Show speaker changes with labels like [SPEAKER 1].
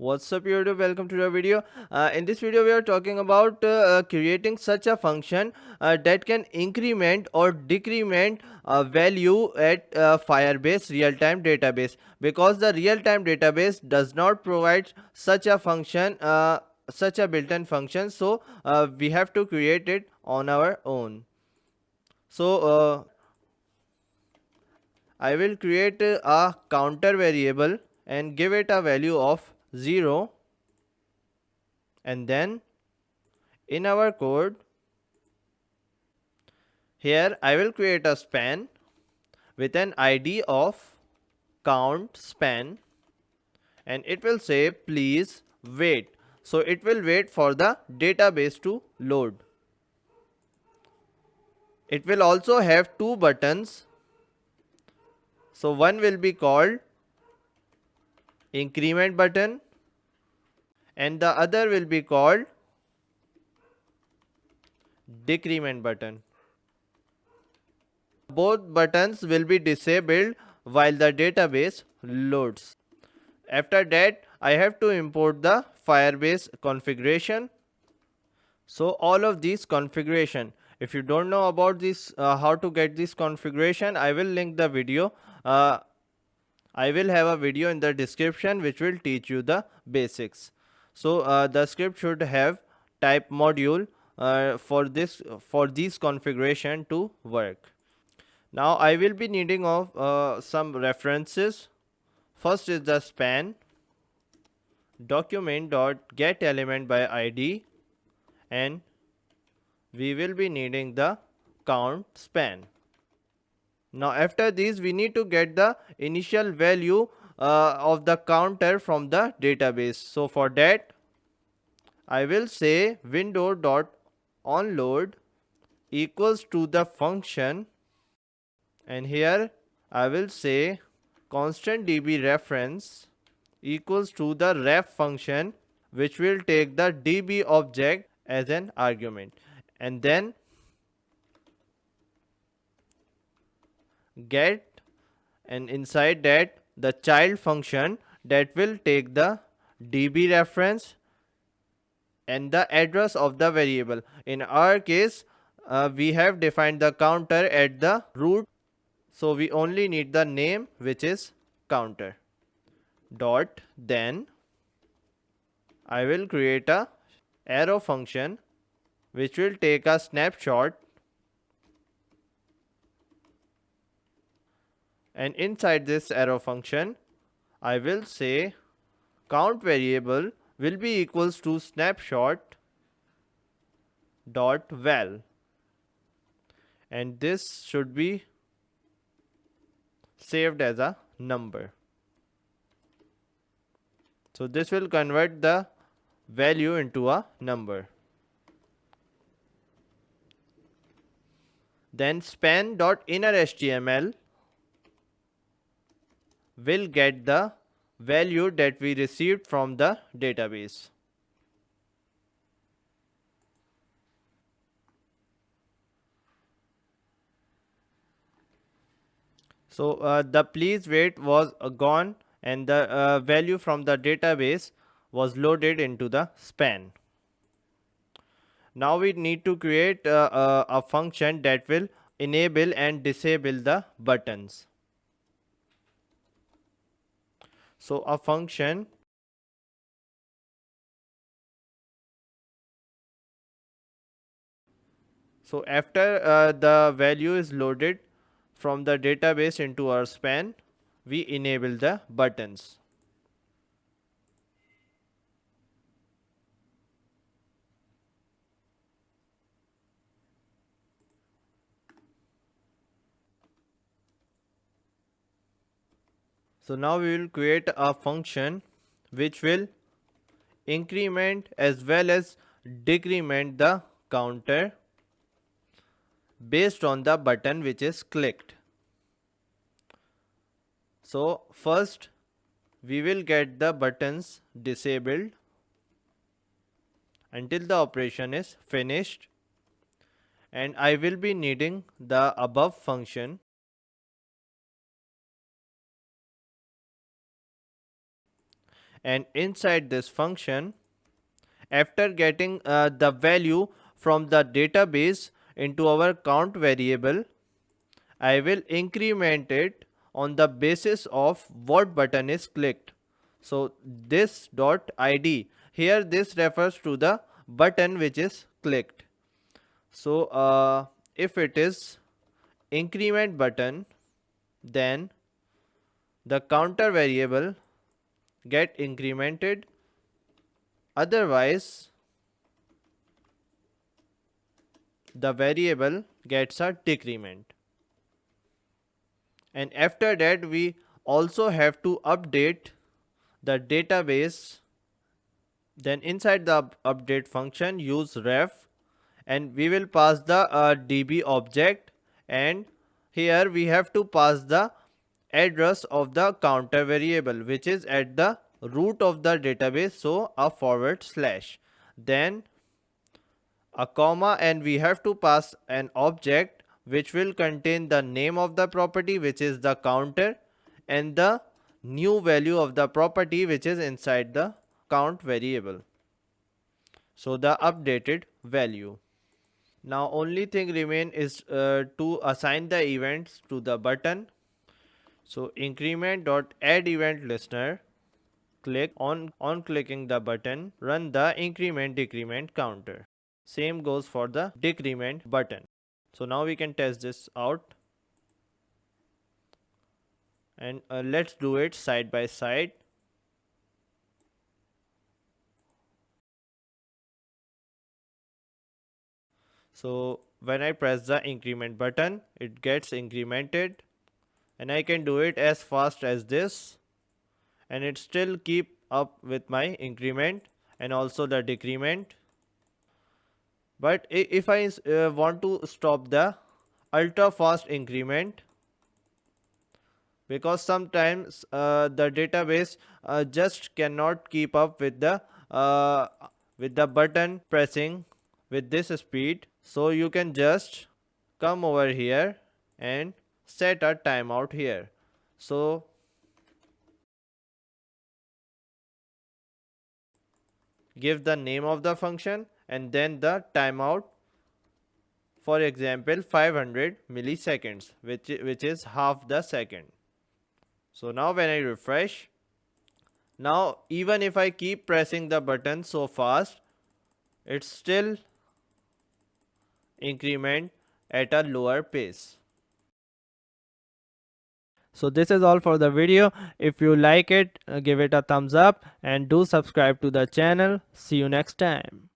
[SPEAKER 1] What's up YouTube, welcome to the video. In this video we are talking about creating such a function that can increment or decrement value at Firebase real-time database, because the real-time database does not provide such a function, such a built-in function. So we have to create it on our own. So I will create a counter variable and give it a value of 0, and then in our code here I will create a span with an ID of count span, and it will say please wait. So it will wait for the database to load. It will also have two buttons. So one will be called increment button and the other will be called decrement button. Both buttons will be disabled while the database loads. After that, I have to import the Firebase configuration. So all of these configuration, if you don't know about this, how to get this configuration, I will link the video. I will have a video in the description which will teach you the basics. So the script should have type module for this configuration to work. Now I will be needing of some references. First is the span document.getElement by id, and we will be needing the count span. Now after this we need to get the initial value of the counter from the database. So for that I will say window.onload equals to the function, and here I will say constant db reference equals to the ref function, which will take the db object as an argument, and then get, and inside that the child function that will take the db reference and the address of the variable. In our case we have defined the counter at the root, so we only need the name, which is counter. Dot then I will create a arrow function which will take a snapshot, and inside this arrow function I will say count variable will be equals to snapshot dot val, and this should be saved as a number. So this will convert the value into a number. Then span.innerHTML will get the value that we received from the database. So the please wait was gone, and the value from the database was loaded into the span. Now we need to create a function that will enable and disable the buttons. So a function so after the value is loaded from the database into our span, we enable the buttons. So now we will create a function which will increment as well as decrement the counter based on the button which is clicked. So first we will get the buttons disabled until the operation is finished, and I will be needing the above function, and inside this function, after getting the value from the database into our count variable, I will increment it on the basis of what button is clicked. So this dot id here, this refers to the button which is clicked. So if it is increment button, then the counter variable get incremented, otherwise the variable gets a decrement. And after that we also have to update the database. Then inside the update function, use ref, and we will pass the db object, and here we have to pass the address of the counter variable which is at the root of the database, so a forward slash, then a comma, and we have to pass an object which will contain the name of the property which is the counter and the new value of the property which is inside the count variable, so the updated value. Now only thing remain is to assign the events to the button. So increment dot add event listener, click on clicking the button, run the increment decrement counter. Same goes for the decrement button. So now we can test this out, and let's do it side by side. So when I press the increment button, it gets incremented, and I can do it as fast as this, and it still keep up with my increment and also the decrement. But if I want to stop the ultra fast increment, because sometimes the database just cannot keep up uh, with the button pressing with this speed, so you can just come over here and set a timeout here. So give the name of the function and then the timeout, for example 500 milliseconds, which is half the second. So now when I refresh, now even if I keep pressing the button so fast, it's still increment at a lower pace. So this is all for the video. If you like it, give it a thumbs up and do subscribe to the channel. See you next time.